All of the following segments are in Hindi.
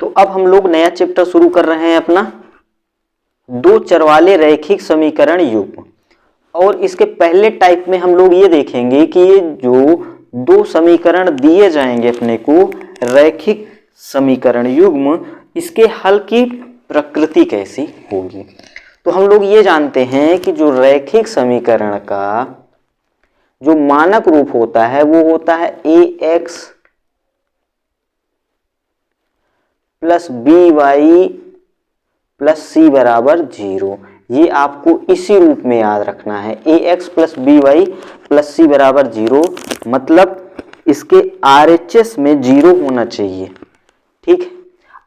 तो अब हम लोग नया चैप्टर शुरू कर रहे हैं अपना दो चर वाले रैखिक समीकरण युग्म। और इसके पहले टाइप में हम लोग ये देखेंगे कि ये जो दो समीकरण दिए जाएंगे अपने को रैखिक समीकरण युग्म, इसके हल की प्रकृति कैसी होगी। तो हम लोग ये जानते हैं कि जो रैखिक समीकरण का जो मानक रूप होता है वो होता है ax plus by plus c बराबर 0। ये आपको इसी रूप में याद रखना है, ax plus by plus c बराबर 0, मतलब इसके RHS में 0 होना चाहिए। ठीक है,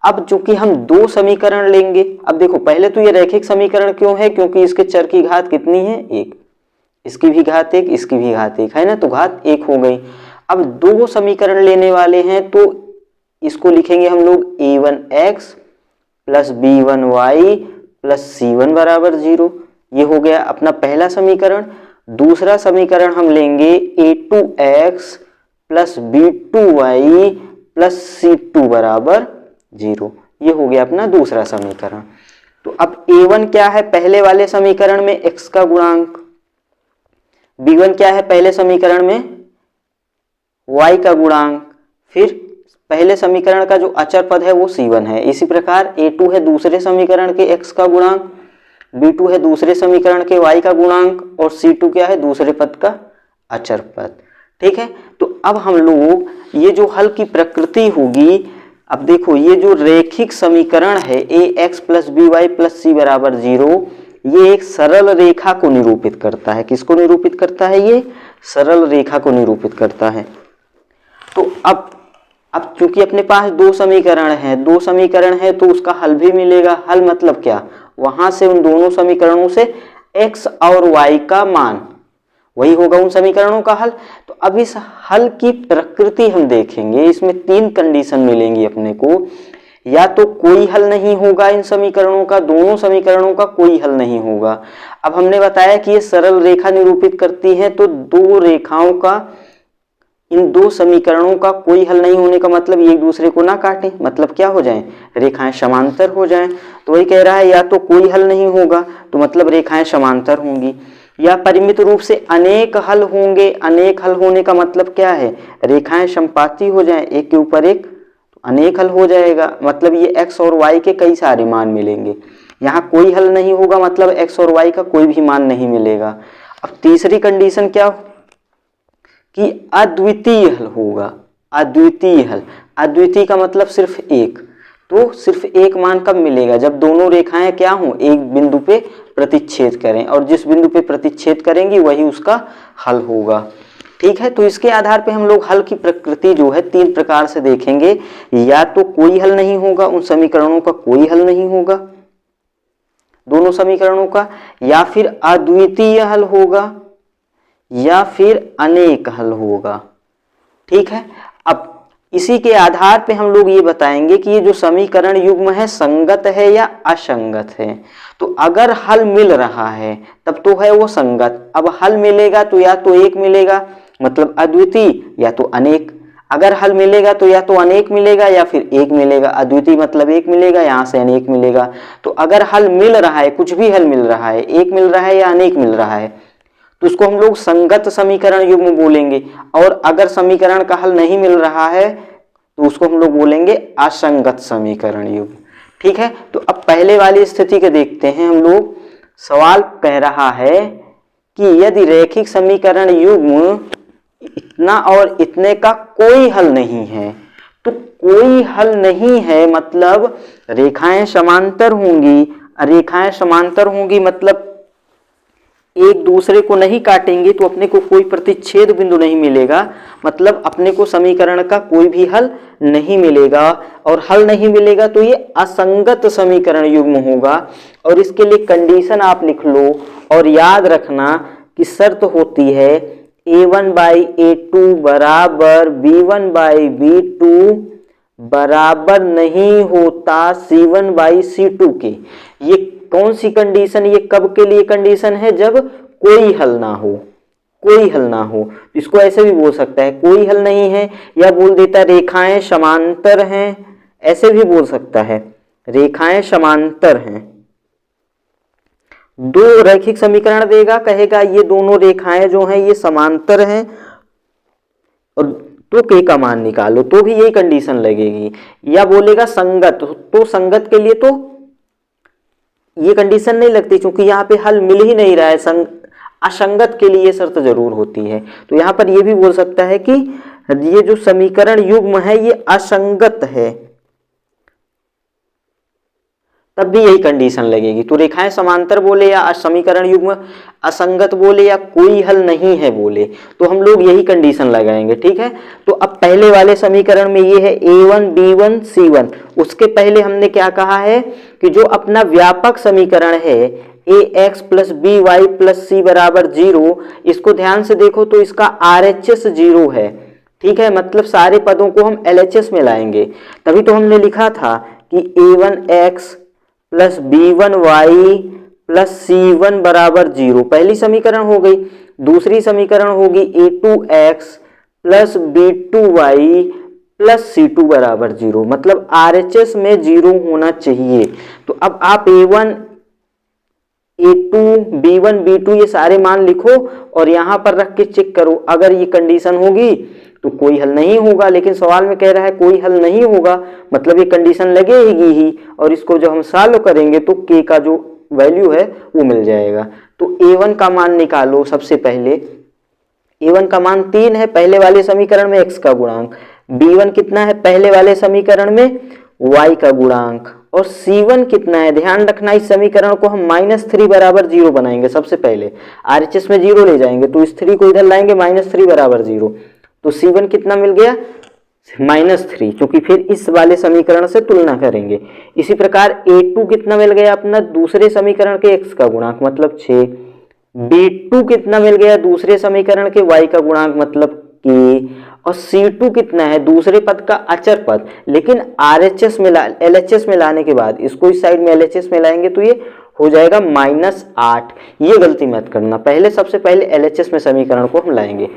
अब चूंकि हम दो समीकरण लेंगे, अब देखो पहले तो ये रैखिक समीकरण क्यों है, क्योंकि इसके चर की घात कितनी है, 1, इसकी भी घात 1, इसकी भी घात 1 है ना, तो घात 1 हो गई। अब दो समीकरण लेने वाले हैं तो इसको लिखेंगे हम लोग a1x plus b1y plus c1 बराबर 0। ये हो गया अपना पहला समीकरण। दूसरा समीकरण हम लेंगे a2x plus b2y plus c2 बराबर 0। ये हो गया अपना दूसरा समीकरण। तो अब a1 क्या है पहले वाले समीकरण में, x का गुणांक, b1 क्या है पहले समीकरण में, y का गुणांक, फिर पहले समीकरण का जो अचर पद है वो c1 है। इसी प्रकार a2 है दूसरे समीकरण के x का गुणांक, b2 है दूसरे समीकरण के y का गुणांक और c2 क्या है दूसरे पद का अचर पद। ठीक है, तो अब हम लोग ये जो हल की प्रकृति होगी, अब देखो ये जो रैखिक समीकरण है ax plus by plus c बराबर 0, ये एक सरल रेखा को निरूपित करता है। किसको निरूपित करता है, ये सरल रेखा को निरूपित करता है। तो अब चूंकि अपने पास दो समीकरण है तो उसका हल भी मिलेगा। हल मतलब क्या, वहां से उन दोनों समीकरणों से x और y का मान वही होगा उन समीकरणों का हल। तो अब इस हल की प्रकृति हम देखेंगे, इसमें 3 कंडीशन मिलेंगी अपने को। या तो कोई हल नहीं होगा इन समीकरणों का, दोनों समीकरणों का कोई हल नहीं होगा। अब हमने बताया कि ये सरल रेखा निरूपित करती है, तो दो रेखाओं का, इन दो समीकरणों का कोई हल नहीं होने का मतलब एक दूसरे को ना काटें, मतलब क्या हो जाएं, रेखाएं समांतर हो जाएं। तो वही कह रहा है या तो कोई हल नहीं होगा तो मतलब रेखाएं समांतर होंगी, या परिमित रूप से अनेक हल होंगे। अनेक हल होने का मतलब क्या है, रेखाएं समपाती हो जाएं, एक के ऊपर एक, तो अनेक हल हो जाएगा, मतलब ये x और y के कई सारे मान मिलेंगे। यहाँ कोई हल नहीं होगा मतलब x और y का कोई भी मान नहीं मिलेगा। अब तीसरी कंडीशन क्या कि अद्वितीय हल होगा। अद्वितीय हल, अद्वितीय का मतलब सिर्फ एक, तो सिर्फ एक मान कब मिलेगा, जब दोनों रेखाएं क्या हों, एक बिंदु पे प्रतिच्छेद करें, और जिस बिंदु पे प्रतिच्छेद करेंगी वही उसका हल होगा। ठीक है, तो इसके आधार पे हम लोग हल की प्रकृति जो है 3 प्रकार से देखेंगे। या तो कोई हल नहीं होगा, उन समीकरणों का कोई हल नहीं होगा दोनों समीकरणों का, या फिर अद्वितीय हल होगा, या फिर अनेक हल होगा। ठीक है, अब इसी के आधार पे हम लोग ये बताएंगे कि ये जो समीकरण युग्म है संगत है या असंगत है। तो अगर हल मिल रहा है तब तो है वो संगत। अब हल मिलेगा तो या तो एक मिलेगा मतलब अद्वितीय, या तो अनेक। अगर हल मिलेगा तो या तो अनेक मिलेगा या फिर एक मिलेगा। अद्वितीय मतलब एक मिलेगा, यहाँ से अनेक मिलेगा। तो अगर हल मिल रहा है, कुछ भी हल मिल रहा है, एक मिल रहा है या अनेक मिल रहा है, तो उसको हम लोग संगत समीकरण युग्म बोलेंगे। और अगर समीकरण का हल नहीं मिल रहा है तो उसको हम लोग बोलेंगे असंगत समीकरण युग्म। ठीक है, तो अब पहले वाली स्थिति के देखते हैं हम लोग। सवाल कह रहा है कि यदि रैखिक समीकरण युग्म इतना और इतने का कोई हल नहीं है, तो कोई हल नहीं है मतलब रेखाएं समांतर होंगी। रेखाएं समांतर होंगी मतलब एक दूसरे को नहीं काटेंगे, तो अपने को कोई प्रतिच्छेद बिंदु नहीं मिलेगा, मतलब अपने को समीकरण का कोई भी हल नहीं मिलेगा। और हल नहीं मिलेगा तो ये असंगत समीकरण युग्म होगा। और इसके लिए कंडीशन आप लिख लो और याद रखना कि शर्त होती है a1 बाई a2 बराबर b1 बाई b2 बराबर नहीं होता c1 बाई c2 के। ये कौन सी कंडीशन, ये कब के लिए कंडीशन है, जब कोई हल ना हो। कोई हल ना हो, इसको ऐसे भी बोल सकता है कोई हल नहीं है, या बोल देता रेखाएं समांतर हैं, ऐसे भी बोल सकता है रेखाएं समांतर हैं। दो रैखिक समीकरण देगा, कहेगा ये दोनों रेखाएं जो हैं ये समांतर हैं और तो के का मान निकालो, तो भी यही कंडीशन लगेगी। या बोलेगा संगत, तो संगत के लिए तो ये कंडीशन नहीं लगती क्योंकि यहाँ पे हल मिल ही नहीं रहा है। असंगत के लिए ये शर्त जरूर होती है। तो यहाँ पर ये भी बोल सकता है कि ये जो समीकरण युग्म है ये असंगत है, तब भी यही कंडीशन लगेगी। तो रेखाएं समांतर बोले या समीकरण युग्म असंगत बोले या कोई हल नहीं है बोले, तो हम लोग यही कंडीशन लगाएंगे। ठीक है, तो अब पहले वाले समीकरण में ये है a1 b1 c1। उसके पहले हमने क्या कहा है कि जो अपना व्यापक समीकरण है ax plus b y plus c बराबर 0, इसको ध्यान से देखो तो इसका RHS 0 है। ठीक है, मतलब सारे पदों को हम LHS में लाएंगे। तभी तो हमने लिखा था कि a1x plus b1y plus c1 बराबर 0 पहली समीकरण हो गई। दूसरी समीकरण होगी a2x plus b2y plus c2 बराबर 0, मतलब RHS में 0 होना चाहिए। तो अब आप a1 a2 b1 b2 ये सारे मान लिखो और यहां पर रख के चेक करो। अगर ये कंडीशन होगी तो कोई हल नहीं होगा, लेकिन सवाल में कह रहा है कोई हल नहीं होगा, मतलब ये कंडीशन लगेगी ही। और इसको जब हम सॉल्व करेंगे तो k का जो वैल्यू है वो मिल जाएगा। तो a1 का मान निकालो। सबसे पहले a1 का मान 3 है पहले वाले समीकरण में x का गुणांक, b1 कितना है पहले वाले समीकरण में y का गुणांक, और c1 कितना है। ध्यान रखना इस समीकरण को हम -3 बराबर 0 बनाएंगे। सबसे पहले RHS में 0 ले जाएंगे तो इस 3 को इधर लाएंगे, -3 बराबर 0, तो c1 कितना मिल गया -3, क्योंकि फिर इस वाले समीकरण से तुलना करेंगे। इसी प्रकार a2 कितना मिल गया अपना दूसरे समीकरण के x का गुणांक मतलब 6, b2 कितना मिल गया दूसरे समीकरण के y का गुणांक मतलब k, और c2 कितना है दूसरे पद का अचर पद, लेकिन RHS में LHS में लाने के बाद इसको इस साइड में LHS में लाएंगे तो ये हो जाएगा -8। ये गलती मत करना, पहले सबसे पहले LHS में समीकरण को हम लाएंगे।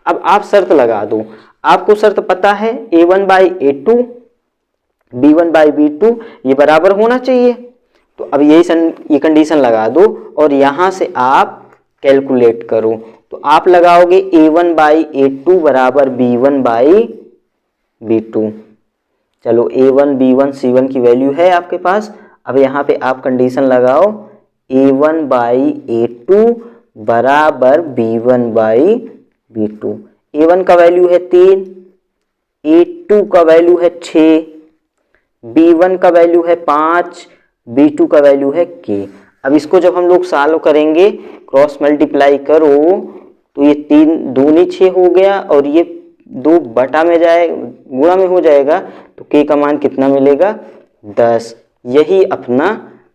अब आप शर्त लगा दो, आपको शर्त पता है a1 by a2 b1 by b2 ये बराबर होना चाहिए। तो अब ये कंडीशन लगा दो और यहां से आप कैलकुलेट करो। तो आप लगाओगे a1 बाई a2 बराबर b1 बाई b2। चलो a1 b1 c1 की वैल्यू है आपके पास। अब यहाँ पे आप कंडीशन लगाओ a1 बाई a2 बराबर b1 बाई b2। a1 का वैल्यू है 3, a2 का वैल्यू है 6, b1 का वैल्यू है 5, b2 का वैल्यू है k। अब इसको जब हम लोग सॉल्व करेंगे क्रॉस मल्टीप्लाई करो तो ये 3 दूनी 6 हो गया और ये 2 बटा में जाए गुणा में हो जाएगा, तो k का मान कितना मिलेगा 10। यही अपना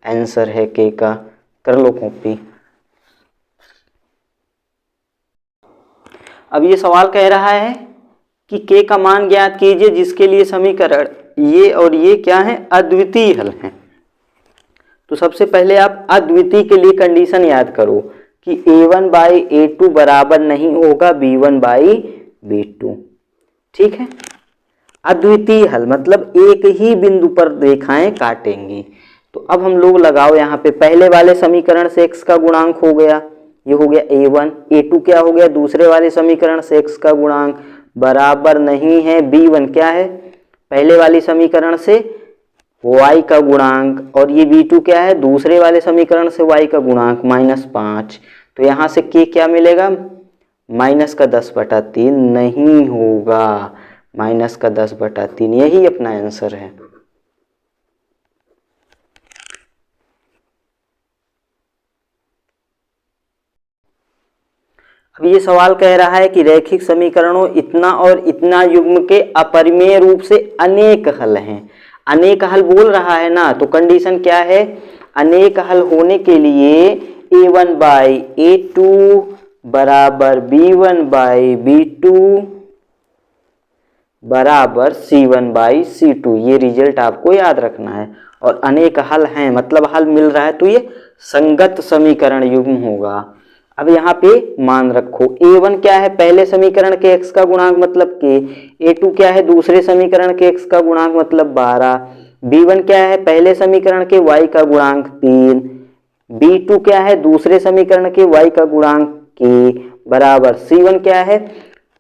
आंसर है k का। कर लो कॉपी। अब ये सवाल कह रहा है कि k का मान ज्ञात कीजिए जिसके लिए समीकरण ये और ये क्या है अद्वितीय हल हैं। तो सबसे पहले आप अद्वितीय के लिए कंडीशन याद करो कि a1 बाई a2 बराबर नहीं होगा b1 बाई b2। ठीक है, अद्वितीय हल मतलब एक ही बिंदु पर रेखाएं काटेंगी। तो अब हम लोग लगाओ यहाँ पे पहले वाले समीकरण से x का गुणांक हो गया, ये हो गया a1, a2 क्या हो गया दूसरे वाले समीकरण से x का गुणांक बराबर नहीं है b1 क्या है पहले वाले समीकरण से y का गुणांक, और ये b2 क्या है दूसरे वाले समीकरण से y का गुणांक -5। तो यहाँ से k क्या मिलेगा -10/3 नहीं होगा, -10/3 यही अपना आंसर है। अब ये सवाल कह रहा है कि रैखिक समीकरणों इतना और इतना युग्म के अपरिमेय रूप से अनेक हल हैं। अनेक हल बोल रहा है ना, तो कंडीशन क्या है अनेक हल होने के लिए a1 बाई a2 बराबर b1 बाई b2 बराबर c1 बाई c2। ये रिजल्ट आपको याद रखना है। और अनेक हल हैं मतलब हल मिल रहा है तो ये संगत समीकरण युग्म होगा। अब यहाँ पे मान रखो, a1 क्या है पहले समीकरण के x का गुणांक मतलब k, a2 क्या है दूसरे समीकरण के x का गुणांक मतलब 12, b1 क्या है पहले समीकरण के y का गुणांक 3, b2 क्या है दूसरे समीकरण के y का गुणांक k बराबर c1 क्या है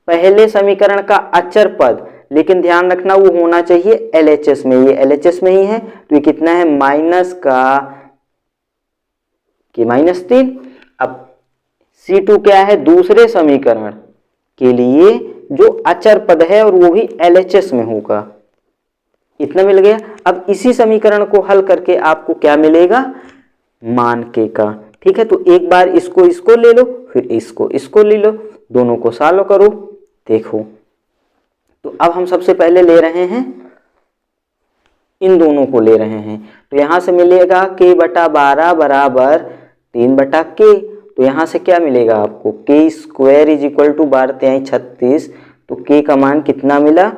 पहले समीकरण का अचर पद, लेकिन ध्यान रखना वो होना चाहिए LHS में, ये LHS में ही है तो ये कितना है माइनस का k -3। अब C2 क्या है दूसरे समीकरण के लिए जो अचर पद है और वो भी LHS में होगा, इतना मिल गया। अब इसी समीकरण को हल करके आपको क्या मिलेगा मान k का, ठीक है। तो एक बार इसको ले लो, फिर इसको ले लो, दोनों को सॉल्व करो। देखो तो अब हम सबसे पहले ले रहे हैं इन दोनों को ले रहे हैं, तो यहां से मिलेगा k/12 बराबर 3/k, तो यहां से क्या मिलेगा आपको k² = 12 × 36, तो k का मान कितना मिला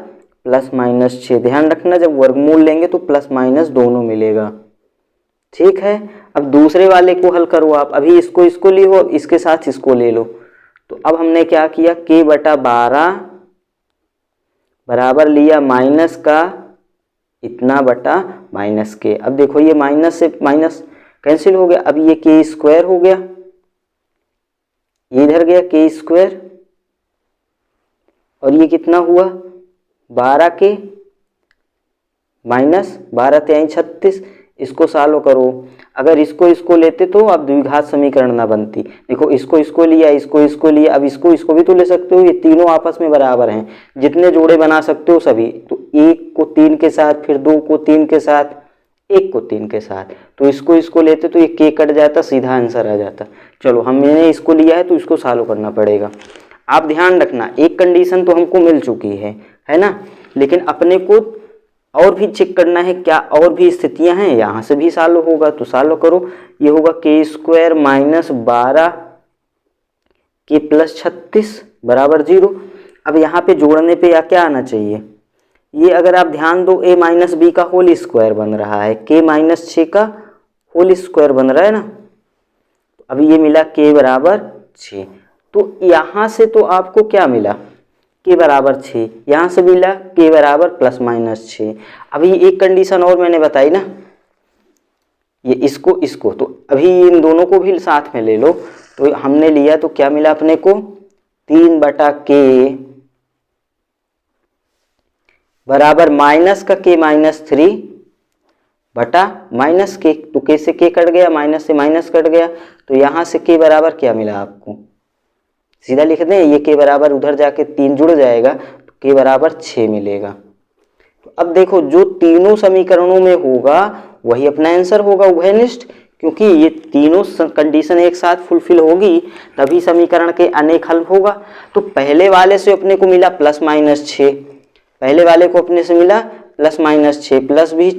+-6। ध्यान रखना जब वर्गमूल लेंगे तो प्लस माइनस दोनों मिलेगा, ठीक है। अब दूसरे वाले को हल करो आप, अभी इसको लियो, इसके साथ इसको ले लो। तो अब हमने क्या किया k/12 बराबर लिया माइनस का इतना बटा -k। अब देखो ये माइनस से माइनस कैंसिल हो गया, अब ये k² हो गया, ये इधर गया k², और ये कितना हुआ 12k -12 × 36। इसको सॉल्व करो, अगर इसको लेते तो अब द्विघात समीकरण ना बनती। देखो इसको लिया, इसको लिया, अब इसको भी तो ले सकते हो, ये तीनों आपस में बराबर हैं, जितने जोड़े बना सकते हो सभी। तो 1 को 3 के साथ, फिर 2 को 3 के साथ, 1 को 3 के साथ, तो इसको लेते तो ये k कट जाता, सीधा आंसर आ जाता। चलो हमने इसको लिया है तो इसको सॉल्व करना पड़ेगा। आप ध्यान रखना एक कंडीशन तो हमको मिल चुकी है ना, लेकिन अपने को और भी चेक करना है क्या और भी स्थितियां हैं, यहाँ से भी सॉल्व होगा तो सॉल्व करो। ये होगा k² - 12 k + 36 बराबर 0। अब यहाँ पे जोड़ने पे या क्या आना चाहिए, ये अगर आप ध्यान दो a - b का होल स्क्वायर बन रहा है, k - 6 का होल स्क्वायर बन रहा है ना। अभी ये मिला k बराबर 6, तो यहाँ से तो आपको क्या मिला k बराबर 6, यहाँ से मिला k बराबर +-6। अभी एक कंडीशन और मैंने बताई ना, ये इसको तो अभी इन दोनों को भी साथ में ले लो। तो हमने लिया तो क्या मिला अपने को 3/k बराबर माइनस का k -3 बटा -k, तो k से k कट गया, माइनस से माइनस कट गया, तो यहाँ से k बराबर क्या मिला आपको, सीधा लिख दें, ये k बराबर उधर जाके 3 जुड़ जाएगा तो k बराबर 6 मिलेगा। तो अब देखो जो तीनों समीकरणों में होगा वही अपना आंसर होगा उभयनिष्ठ, क्योंकि ये तीनों कंडीशन एक साथ फुलफिल होगी तभी समीकरण के अनेक हल होगा। तो पहले वाले से अपने को मिला +-6, पहले वाले को अपने से मिला +-6, प्लस भी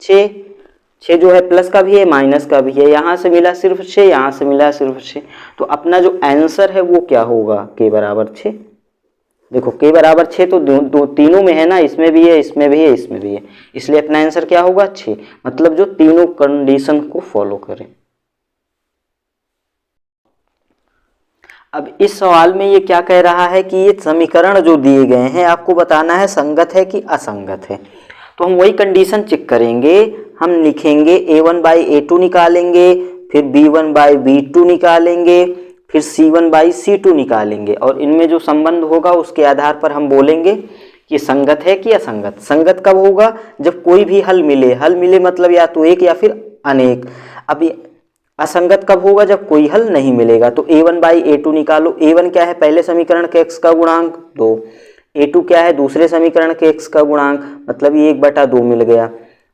6 जो है प्लस का भी है माइनस का भी है, यहाँ से मिला सिर्फ 6, यहाँ से मिला सिर्फ 6, तो अपना जो आंसर है वो क्या होगा k बराबर 6। देखो k बराबर 6 तो दो तीनों में है ना, इसमें भी है, इसमें भी है, इसमें भी है, इसलिए अपना आंसर क्या होगा 6, मतलब जो तीनों कंडीशन को फॉलो करें। अब इस सवाल में ये क्या कह रहा है कि ये समीकरण जो दिए गए हैं आपको बताना है संगत है कि असंगत है। तो हम वही कंडीशन चेक करेंगे, हम लिखेंगे a1/a2 निकालेंगे, फिर b1/b2 निकालेंगे, फिर c1/c2 निकालेंगे, और इनमें जो संबंध होगा उसके आधार पर हम बोलेंगे कि संगत है कि असंगत। संगत कब होगा, जब कोई भी हल मिले मतलब या तो एक या फिर अनेक। अब असंगत कब होगा, जब कोई हल नहीं मिलेगा। तो a1/a2 निकालो, a1 क्या है पहले समीकरण के x का गुणांक 2, a2 क्या है दूसरे समीकरण के x का गुणांक, मतलब ये 1/2 मिल गया।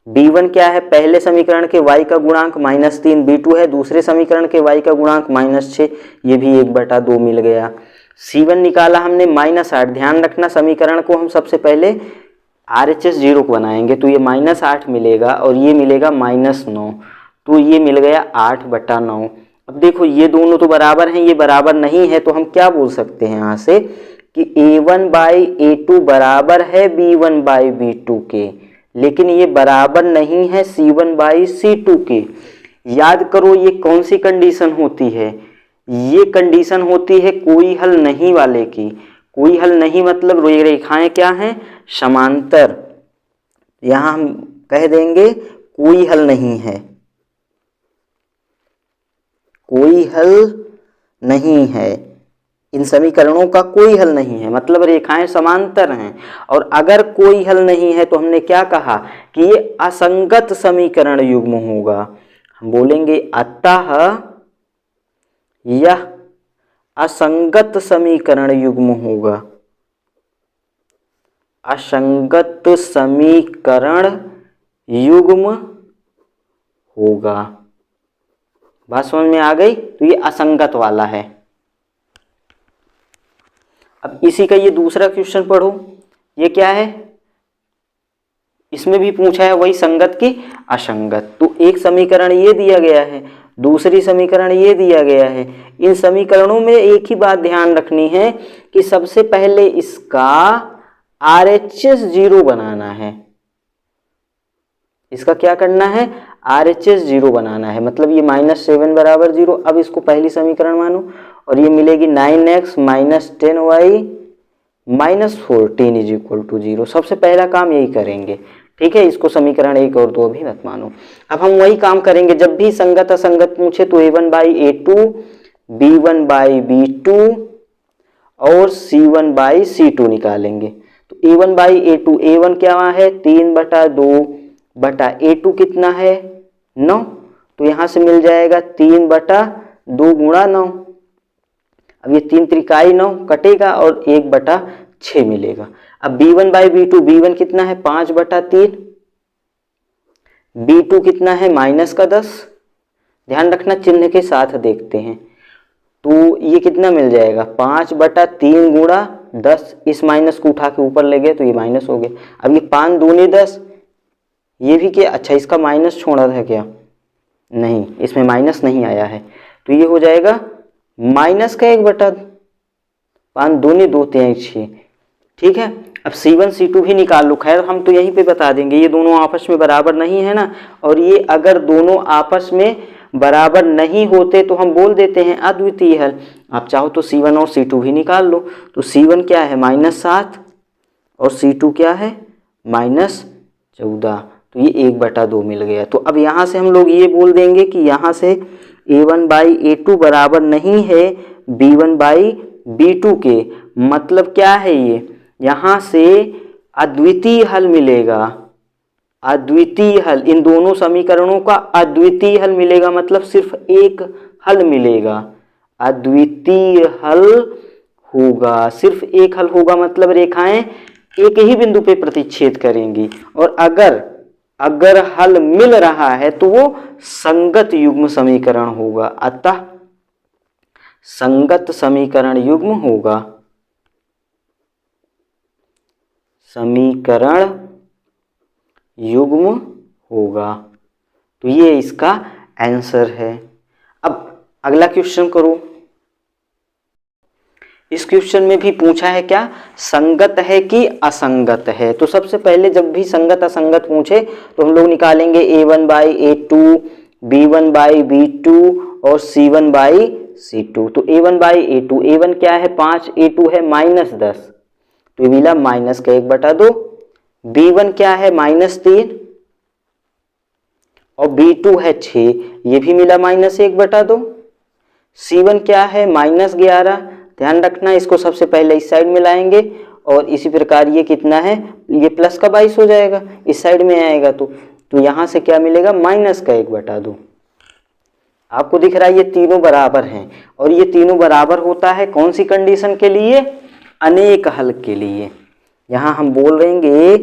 b1 क्या है पहले समीकरण के y का गुणांक -3, b2 है दूसरे समीकरण के y का गुणांक -6, ये भी 1/2 मिल गया। c1 निकाला हमने -8, ध्यान रखना समीकरण को हम सबसे पहले RHS 0 को बनाएंगे, तो ये -8 मिलेगा और ये मिलेगा -9, तो ये मिल गया 8/9। अब देखो ये दोनों तो बराबर हैं, ये बराबर नहीं है, तो हम क्या बोल सकते हैं यहाँ से कि a1/a2 बराबर है b1/b2 के, लेकिन ये बराबर नहीं है c1/c2 के। याद करो ये कौन सी कंडीशन होती है, ये कंडीशन होती है कोई हल नहीं वाले की। कोई हल नहीं मतलब रेखाएं क्या हैं, समांतर। यहां हम कह देंगे कोई हल नहीं है, कोई हल नहीं है, इन समीकरणों का कोई हल नहीं है, मतलब रेखाएं समांतर हैं। और अगर कोई हल नहीं है तो हमने क्या कहा कि ये असंगत समीकरण युग्म होगा। हम बोलेंगे अतः यह असंगत समीकरण युग्म होगा, असंगत समीकरण युग्म होगा। बात समझ में आ गई? तो ये असंगत वाला है। अब इसी का ये दूसरा क्वेश्चन पढ़ो, ये क्या है, इसमें भी पूछा है वही संगत की असंगत। तो एक समीकरण ये दिया गया है, दूसरी समीकरण ये दिया गया है। इन समीकरणों में एक ही बात ध्यान रखनी है कि सबसे पहले इसका RHS 0 बनाना है। इसका क्या करना है, RHS 0 बनाना है, मतलब ये -7 बराबर 0। अब इसको पहली समीकरण मानो और ये मिलेगी 9x - 10y - 14 = 0। सबसे पहला काम यही करेंगे, ठीक है। इसको समीकरण 1 और 2 अभी मत मानो। अब हम वही काम करेंगे, जब भी संगत असंगत पूछे तो A1/A2, B1/B2 और C1/C2 निकालेंगे। तो A1/A2, A1 क्या है 3/2 कितना है 9, तो यहां से मिल जाएगा 3/2 × 9। अब ये 3 त्रिकाई 9 कटेगा और 1/6 मिलेगा। अब B1/B2, B1 कितना है 5/3, B2 कितना है -10। ध्यान रखना चिन्ह के साथ देखते हैं। तो ये कितना मिल जाएगा 5/3 × 10, इस माइनस को उठा के ऊपर ले गए तो ये माइनस हो गया। अब ये 5 दूनी 10, ये भी क्या, अच्छा इसका माइनस छोड़ा था क्या, नहीं इसमें माइनस नहीं आया है, तो ये हो जाएगा -1/2, 5 दूनी 2 3 6, ठीक है। अब C1 C2 भी निकाल लो, खैर हम तो यहीं पे बता देंगे, ये दोनों आपस में बराबर नहीं है ना, और ये अगर दोनों आपस में बराबर नहीं होते तो हम बोल देते हैं अद्वितीय हल। आप चाहो तो C1 और C2 भी निकाल लो। तो C1 क्या है -7 और C2 क्या है -14, तो ये 1/2 मिल गया। तो अब यहाँ से हम लोग ये बोल देंगे कि यहाँ से A1/A2 बराबर नहीं है B1/B2 के, मतलब क्या है ये, यहाँ से अद्वितीय हल मिलेगा, अद्वितीय हल, इन दोनों समीकरणों का अद्वितीय हल मिलेगा, मतलब सिर्फ एक हल मिलेगा, अद्वितीय हल होगा, सिर्फ एक हल होगा, मतलब रेखाएं एक ही बिंदु पे प्रतिच्छेद करेंगी। और अगर हल मिल रहा है तो वो संगत युग्म समीकरण होगा, अतः संगत समीकरण युग्म होगा, समीकरण युग्म होगा। तो ये इसका आंसर है। अब अगला क्वेश्चन करो। इस क्वेश्चन में भी पूछा है क्या, संगत है कि असंगत है। तो सबसे पहले जब भी संगत असंगत पूछे तो हम लोग निकालेंगे A1/A2, B1/B2 और C1/C2। तो A1/A2, A1 क्या है 5, A2 है -10, तो ये मिला -1/2। B1 क्या है -3 और B2 है 6, ये भी मिला -1/2। C1 क्या है -11, ध्यान रखना इसको सबसे पहले इस साइड में लाएंगे और इसी प्रकार ये कितना है, ये प्लस का 22 हो जाएगा, इस साइड में आएगा तो यहां से क्या मिलेगा -1/2। आपको दिख रहा है ये तीनों बराबर हैं, और ये तीनों बराबर होता है कौन सी कंडीशन के लिए, अनेक हल के लिए। यहां हम बोल रहेंगे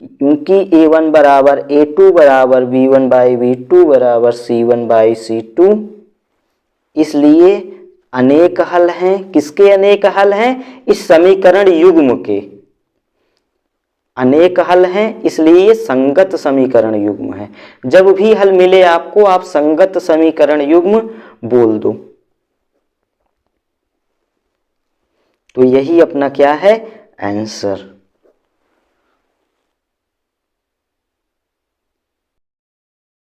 क्योंकि A1 बराबर A2 बराबर B1/B2 बराबर C1/C2, इसलिए अनेक हल हैं। किसके अनेक हल हैं, इस समीकरण युग्म के अनेक हल हैं, इसलिए ये संगत समीकरण युग्म है। जब भी हल मिले आपको आप संगत समीकरण युग्म बोल दो। तो यही अपना क्या है आंसर।